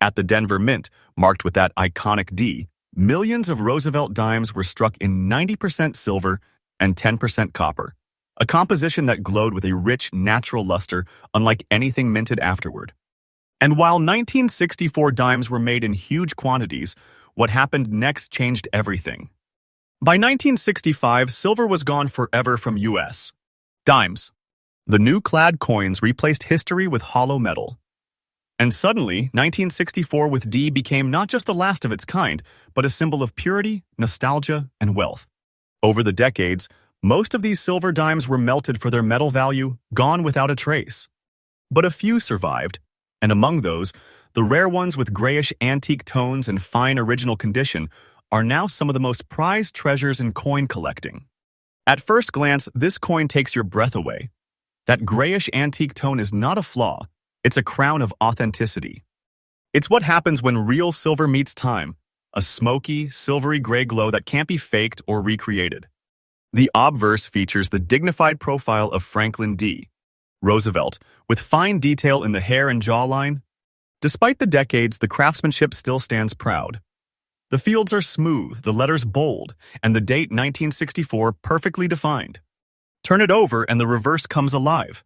At the Denver Mint, marked with that iconic D, millions of Roosevelt dimes were struck in 90% silver and 10% copper, a composition that glowed with a rich, natural luster unlike anything minted afterward. And while 1964 dimes were made in huge quantities, what happened next changed everything. By 1965, silver was gone forever from U.S. dimes. The new clad coins replaced history with hollow metal. And suddenly, 1964 with D became not just the last of its kind, but a symbol of purity, nostalgia, and wealth. Over the decades, most of these silver dimes were melted for their metal value, gone without a trace. But a few survived, and among those, the rare ones with grayish antique tones and fine original condition are now some of the most prized treasures in coin collecting. At first glance, this coin takes your breath away. That grayish antique tone is not a flaw, it's a crown of authenticity. It's what happens when real silver meets time, a smoky, silvery gray glow that can't be faked or recreated. The obverse features the dignified profile of Franklin D. Roosevelt, with fine detail in the hair and jawline. Despite the decades, the craftsmanship still stands proud. The fields are smooth, the letters bold, and the date 1964 perfectly defined. Turn it over and the reverse comes alive.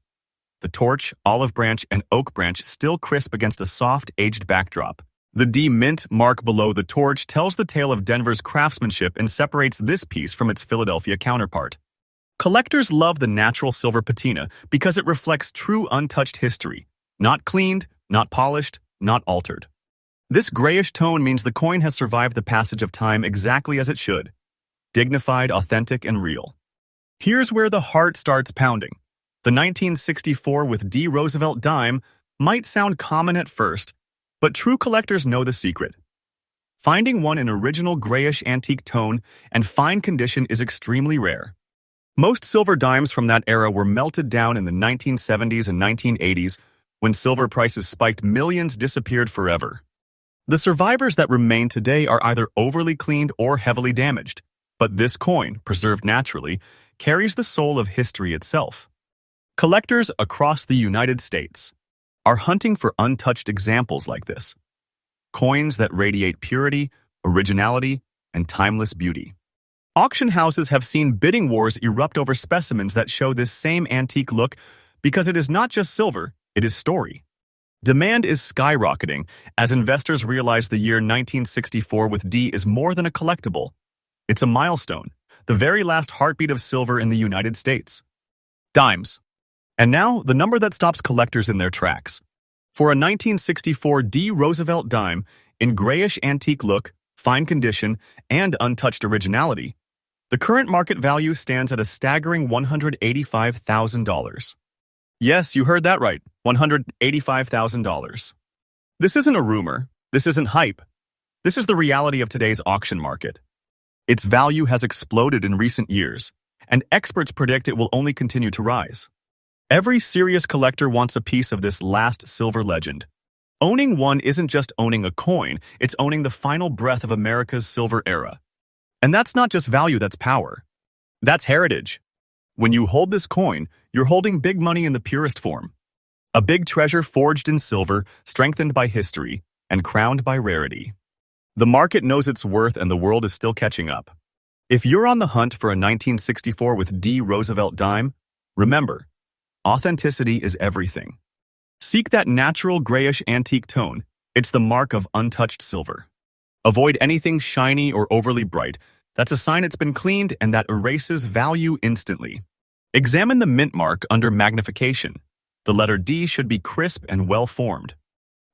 The torch, olive branch, and oak branch still crisp against a soft, aged backdrop. The D mint mark below the torch tells the tale of Denver's craftsmanship and separates this piece from its Philadelphia counterpart. Collectors love the natural silver patina because it reflects true untouched history, not cleaned, not polished, not altered. This grayish tone means the coin has survived the passage of time exactly as it should, dignified, authentic, and real. Here's where the heart starts pounding. The 1964 with D. Roosevelt dime might sound common at first, but true collectors know the secret. Finding one in original grayish antique tone and fine condition is extremely rare. Most silver dimes from that era were melted down in the 1970s and 1980s when silver prices spiked, millions disappeared forever. The survivors that remain today are either overly cleaned or heavily damaged, but this coin, preserved naturally, carries the soul of history itself. Collectors across the United States are hunting for untouched examples like this. Coins that radiate purity, originality, and timeless beauty. Auction houses have seen bidding wars erupt over specimens that show this same antique look because it is not just silver, it is story. Demand is skyrocketing as investors realize the year 1964 with D is more than a collectible. It's a milestone, the very last heartbeat of silver in the United States. Dimes. And now, the number that stops collectors in their tracks. For a 1964 D. Roosevelt dime in grayish antique look, fine condition, and untouched originality, the current market value stands at a staggering $185,000. Yes, you heard that right, $185,000. This isn't a rumor, this isn't hype. This is the reality of today's auction market. Its value has exploded in recent years, and experts predict it will only continue to rise. Every serious collector wants a piece of this last silver legend. Owning one isn't just owning a coin, it's owning the final breath of America's silver era. And that's not just value, that's power. That's heritage. When you hold this coin, you're holding big money in the purest form. A big treasure forged in silver, strengthened by history, and crowned by rarity. The market knows its worth and the world is still catching up. If you're on the hunt for a 1964 with D. Roosevelt dime, remember, authenticity is everything. Seek that natural grayish antique tone. It's the mark of untouched silver. Avoid anything shiny or overly bright. That's a sign it's been cleaned and that erases value instantly. Examine the mint mark under magnification. The letter D should be crisp and well-formed.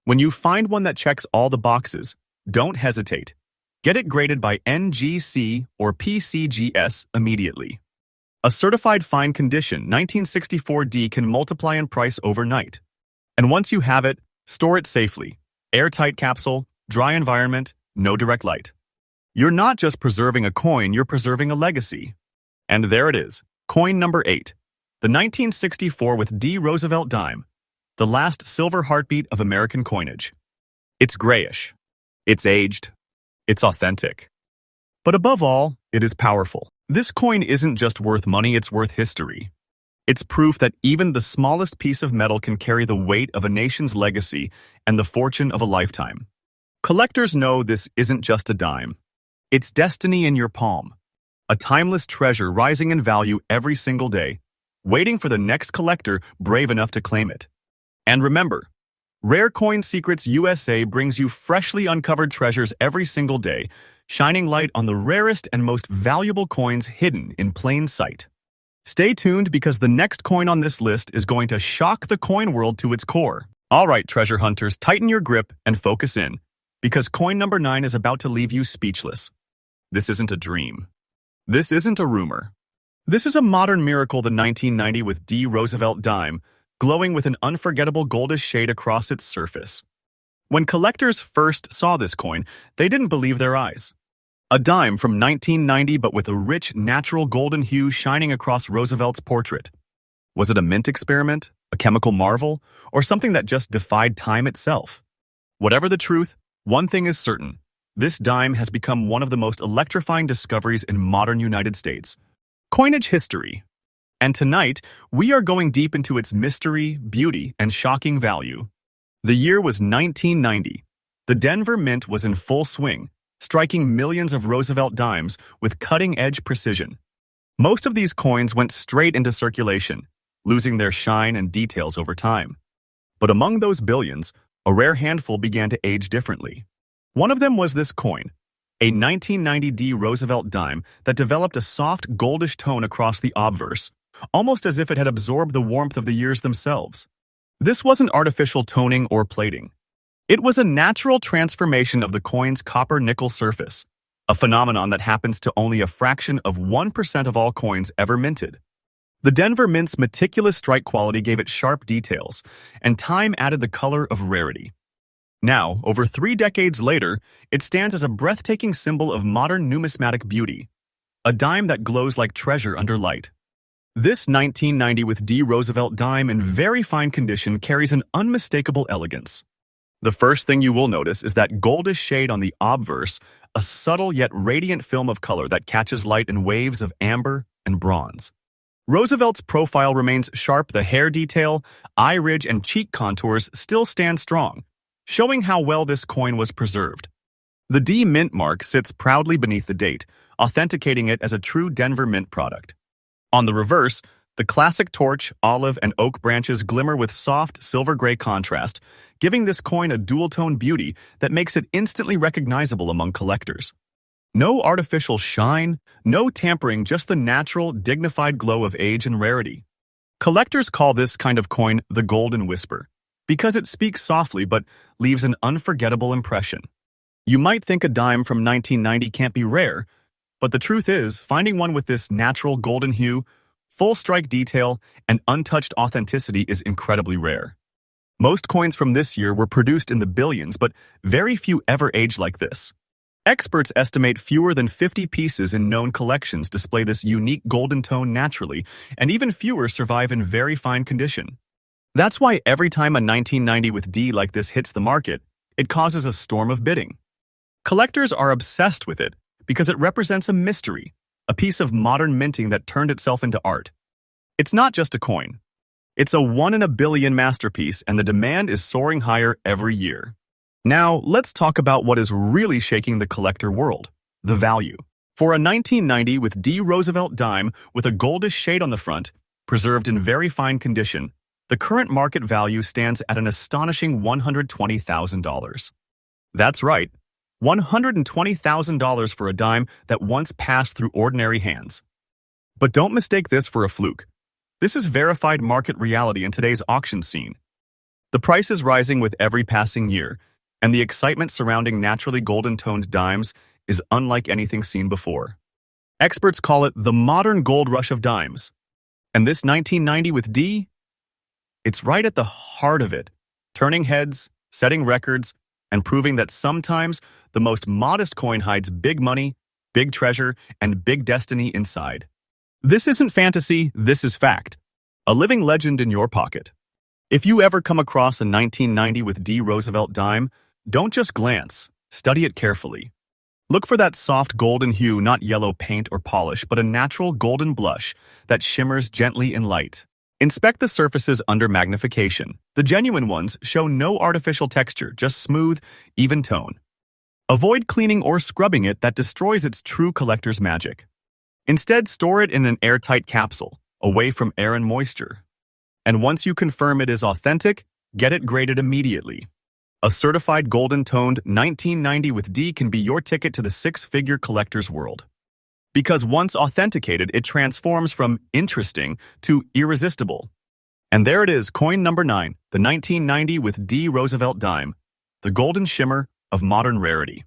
When you find one that checks all the boxes, don't hesitate. Get it graded by NGC or PCGS immediately. A certified fine condition 1964 D can multiply in price overnight. And once you have it, store it safely. Airtight capsule, dry environment, no direct light. You're not just preserving a coin, you're preserving a legacy. And there it is, coin number 8, the 1964 with D Roosevelt Dime, the last silver heartbeat of American coinage. It's grayish. It's aged. It's authentic. But above all, it is powerful. This coin isn't just worth money, it's worth history. It's proof that even the smallest piece of metal can carry the weight of a nation's legacy and the fortune of a lifetime. Collectors know this isn't just a dime. It's destiny in your palm. A timeless treasure rising in value every single day, waiting for the next collector brave enough to claim it. And remember, Rare Coin Secrets USA brings you freshly uncovered treasures every single day, shining light on the rarest and most valuable coins hidden in plain sight. Stay tuned because the next coin on this list is going to shock the coin world to its core. All right, treasure hunters, tighten your grip and focus in, because coin number 9 is about to leave you speechless. This isn't a dream. This isn't a rumor. This is a modern miracle, the 1990 with D Roosevelt Dime, glowing with an unforgettable goldish shade across its surface. When collectors first saw this coin, they didn't believe their eyes. A dime from 1990 but with a rich, natural golden hue shining across Roosevelt's portrait. Was it a mint experiment, a chemical marvel, or something that just defied time itself? Whatever the truth, one thing is certain. This dime has become one of the most electrifying discoveries in modern United States coinage history. And tonight, we are going deep into its mystery, beauty, and shocking value. The year was 1990. The Denver Mint was in full swing, striking millions of Roosevelt dimes with cutting-edge precision. Most of these coins went straight into circulation, losing their shine and details over time. But among those billions, a rare handful began to age differently. One of them was this coin, a 1990 D Roosevelt dime that developed a soft goldish tone across the obverse, almost as if it had absorbed the warmth of the years themselves. This wasn't artificial toning or plating. It was a natural transformation of the coin's copper-nickel surface, a phenomenon that happens to only a fraction of 1% of all coins ever minted. The Denver Mint's meticulous strike quality gave it sharp details, and time added the color of rarity. Now, over 3 decades later, it stands as a breathtaking symbol of modern numismatic beauty, a dime that glows like treasure under light. This 1990 with D Roosevelt dime in very fine condition carries an unmistakable elegance. The first thing you will notice is that goldish shade on the obverse, a subtle yet radiant film of color that catches light in waves of amber and bronze. Roosevelt's profile remains sharp, the hair detail, eye ridge, and cheek contours still stand strong, showing how well this coin was preserved. The D Mint mark sits proudly beneath the date, authenticating it as a true Denver Mint product. On the reverse, the classic torch, olive, and oak branches glimmer with soft silver-gray contrast, giving this coin a dual-tone beauty that makes it instantly recognizable among collectors. No artificial shine, no tampering, just the natural, dignified glow of age and rarity. Collectors call this kind of coin the Golden Whisper, because it speaks softly but leaves an unforgettable impression. You might think a dime from 1990 can't be rare, but the truth is, finding one with this natural golden hue, full strike detail, and untouched authenticity is incredibly rare. Most coins from this year were produced in the billions, but very few ever age like this. Experts estimate fewer than 50 pieces in known collections display this unique golden tone naturally, and even fewer survive in very fine condition. That's why every time a 1990 with D like this hits the market, it causes a storm of bidding. Collectors are obsessed with it because it represents a mystery, a piece of modern minting that turned itself into art. It's not just a coin. It's a 1 in a billion masterpiece, and the demand is soaring higher every year. Now, let's talk about what is really shaking the collector world, the value. For a 1990 with D Roosevelt dime with a goldish shade on the front, preserved in very fine condition, the current market value stands at an astonishing $120,000. That's right, $120,000 for a dime that once passed through ordinary hands. But don't mistake this for a fluke. This is verified market reality in today's auction scene. The price is rising with every passing year, and the excitement surrounding naturally golden-toned dimes is unlike anything seen before. Experts call it the modern gold rush of dimes. And this 1990 with D? It's right at the heart of it, turning heads, setting records, and proving that sometimes the most modest coin hides big money, big treasure, and big destiny inside. This isn't fantasy, this is fact. A living legend in your pocket. If you ever come across a 1990 with D Roosevelt dime, don't just glance, study it carefully. Look for that soft golden hue, not yellow paint or polish, but a natural golden blush that shimmers gently in light. Inspect the surfaces under magnification. The genuine ones show no artificial texture, just smooth, even tone. Avoid cleaning or scrubbing it that destroys its true collector's magic. Instead, store it in an airtight capsule, away from air and moisture. And once you confirm it is authentic, get it graded immediately. A certified golden-toned 1990 with D can be your ticket to the six-figure collector's world. Because once authenticated, it transforms from interesting to irresistible. And there it is, coin number 9, the 1990 with D Roosevelt dime, the golden shimmer of modern rarity.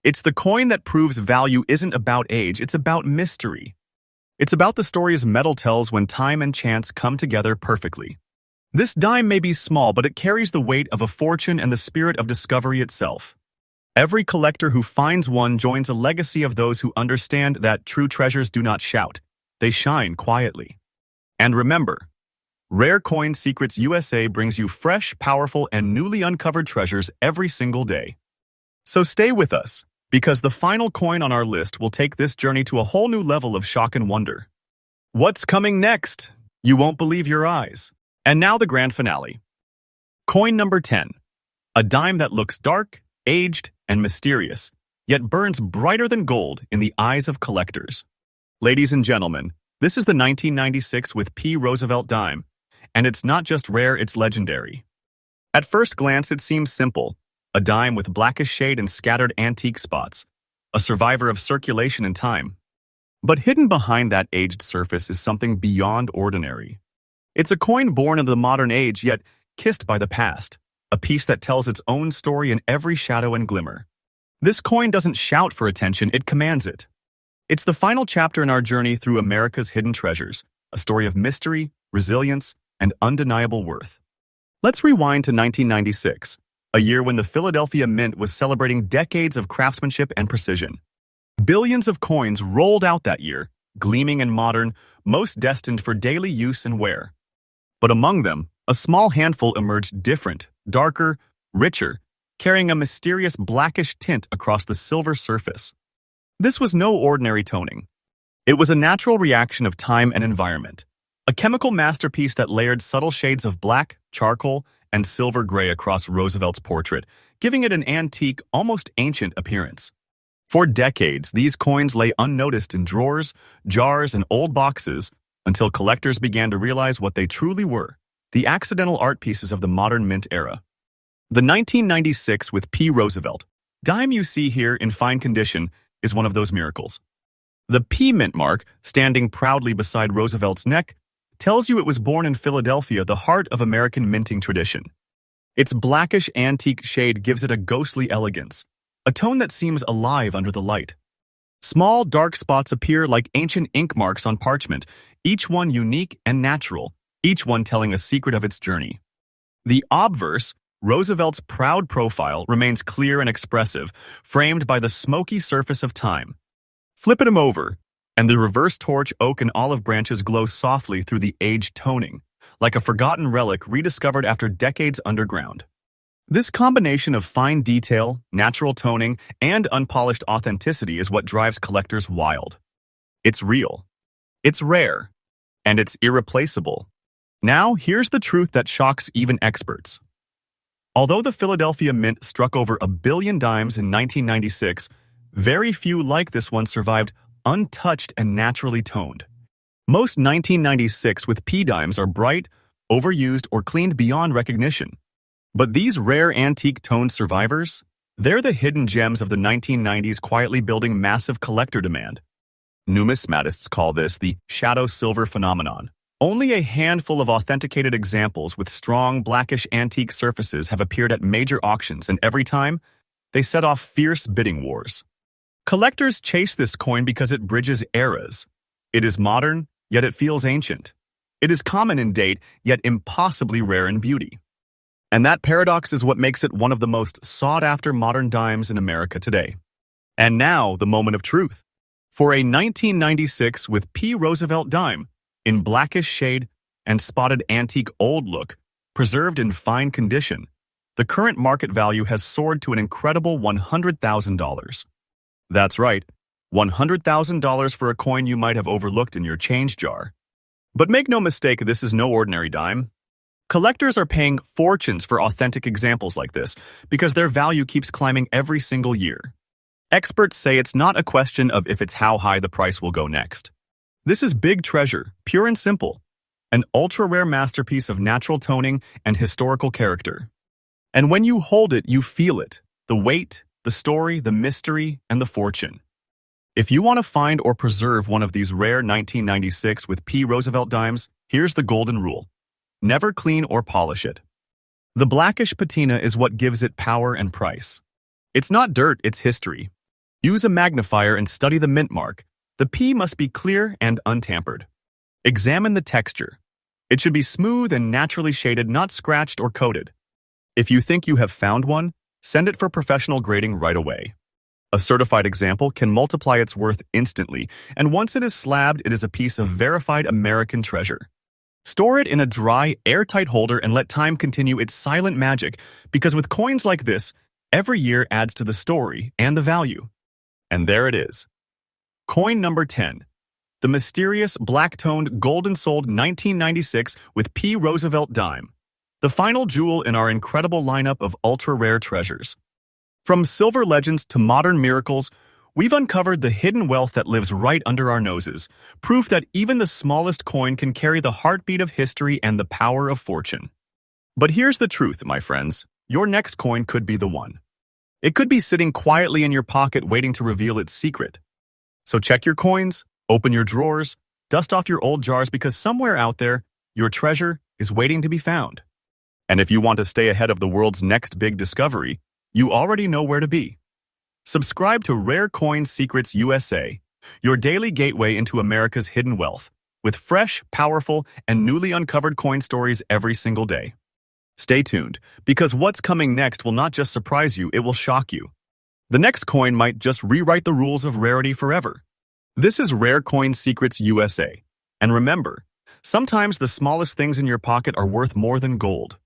It's the coin that proves value isn't about age, it's about mystery. It's about the stories metal tells when time and chance come together perfectly. This dime may be small, but it carries the weight of a fortune and the spirit of discovery itself. Every collector who finds one joins a legacy of those who understand that true treasures do not shout, they shine quietly. And remember, Rare Coin Secrets USA brings you fresh, powerful, and newly uncovered treasures every single day. So stay with us, because the final coin on our list will take this journey to a whole new level of shock and wonder. What's coming next? You won't believe your eyes. And now the grand finale. Coin number 10. A dime that looks dark, aged, and mysterious, yet burns brighter than gold in the eyes of collectors. Ladies and gentlemen, this is the 1996 with P Roosevelt dime, and it's not just rare, it's legendary. At first glance, it seems simple. A dime with blackish shade and scattered antique spots, a survivor of circulation and time. But hidden behind that aged surface is something beyond ordinary. It's a coin born of the modern age, yet kissed by the past, a piece that tells its own story in every shadow and glimmer. This coin doesn't shout for attention, it commands it. It's the final chapter in our journey through America's hidden treasures, a story of mystery, resilience, and undeniable worth. Let's rewind to 1996. A year when the Philadelphia Mint was celebrating decades of craftsmanship and precision. Billions of coins rolled out that year, gleaming and modern, most destined for daily use and wear. But among them, a small handful emerged different, darker, richer, carrying a mysterious blackish tint across the silver surface. This was no ordinary toning. It was a natural reaction of time and environment, a chemical masterpiece that layered subtle shades of black, charcoal, and silver gray across Roosevelt's portrait, giving it an antique, almost ancient appearance. For decades, these coins lay unnoticed in drawers, jars, and old boxes until collectors began to realize what they truly were, the accidental art pieces of the modern mint era. The 1996 with P. Roosevelt dime you see here in fine condition is one of those miracles. The P mint mark, standing proudly beside Roosevelt's neck, tells you it was born in Philadelphia, the heart of American minting tradition. Its blackish antique shade gives it a ghostly elegance, a tone that seems alive under the light. Small, dark spots appear like ancient ink marks on parchment, each one unique and natural, each one telling a secret of its journey. The obverse, Roosevelt's proud profile, remains clear and expressive, framed by the smoky surface of time. Flip him over, and the reverse torch oak and olive branches glow softly through the aged toning, like a forgotten relic rediscovered after decades underground. This combination of fine detail, natural toning, and unpolished authenticity is what drives collectors wild. It's real, it's rare, and it's irreplaceable. Now, here's the truth that shocks even experts. Although the Philadelphia Mint struck over 1 billion dimes in 1996, very few like this one survived untouched and naturally toned. Most 1996 with P dimes are bright, overused, or cleaned beyond recognition. But these rare antique toned survivors, they're the hidden gems of the 1990s quietly building massive collector demand. Numismatists call this the shadow silver phenomenon, Only a handful of authenticated examples with strong, blackish antique surfaces have appeared at major auctions, and every time, they set off fierce bidding wars. Collectors chase this coin because it bridges eras. It is modern, yet it feels ancient. It is common in date, yet impossibly rare in beauty. And that paradox is what makes it one of the most sought-after modern dimes in America today. And now, the moment of truth. For a 1996 with P. Roosevelt dime, in blackish shade and spotted antique old look, preserved in fine condition, the current market value has soared to an incredible $100,000. That's right, $100,000 for a coin you might have overlooked in your change jar. But make no mistake, this is no ordinary dime. Collectors are paying fortunes for authentic examples like this because their value keeps climbing every single year. Experts say it's not a question of if it's how high the price will go next. This is big treasure, pure and simple, an ultra-rare masterpiece of natural toning and historical character. And when you hold it, you feel it, the weight, the story, the mystery, and the fortune. If you want to find or preserve one of these rare 1996 with P. Roosevelt dimes, here's the golden rule. Never clean or polish it. The blackish patina is what gives it power and price. It's not dirt, it's history. Use a magnifier and study the mint mark. The P must be clear and untampered. Examine the texture. It should be smooth and naturally shaded, not scratched or coated. If you think you have found one, send it for professional grading right away. A certified example can multiply its worth instantly, and once it is slabbed, it is a piece of verified American treasure. Store it in a dry, airtight holder and let time continue its silent magic, because with coins like this, every year adds to the story and the value. And there it is. Coin number 10. The mysterious, black-toned, golden-soled 1996 with P. Roosevelt dime. The final jewel in our incredible lineup of ultra-rare treasures. From silver legends to modern miracles, we've uncovered the hidden wealth that lives right under our noses, proof that even the smallest coin can carry the heartbeat of history and the power of fortune. But here's the truth, my friends. Your next coin could be the one. It could be sitting quietly in your pocket waiting to reveal its secret. So check your coins, open your drawers, dust off your old jars, because somewhere out there, your treasure is waiting to be found. And if you want to stay ahead of the world's next big discovery, you already know where to be. Subscribe to Rare Coin Secrets USA, your daily gateway into America's hidden wealth, with fresh, powerful, and newly uncovered coin stories every single day. Stay tuned, because what's coming next will not just surprise you, it will shock you. The next coin might just rewrite the rules of rarity forever. This is Rare Coin Secrets USA. And remember, sometimes the smallest things in your pocket are worth more than gold.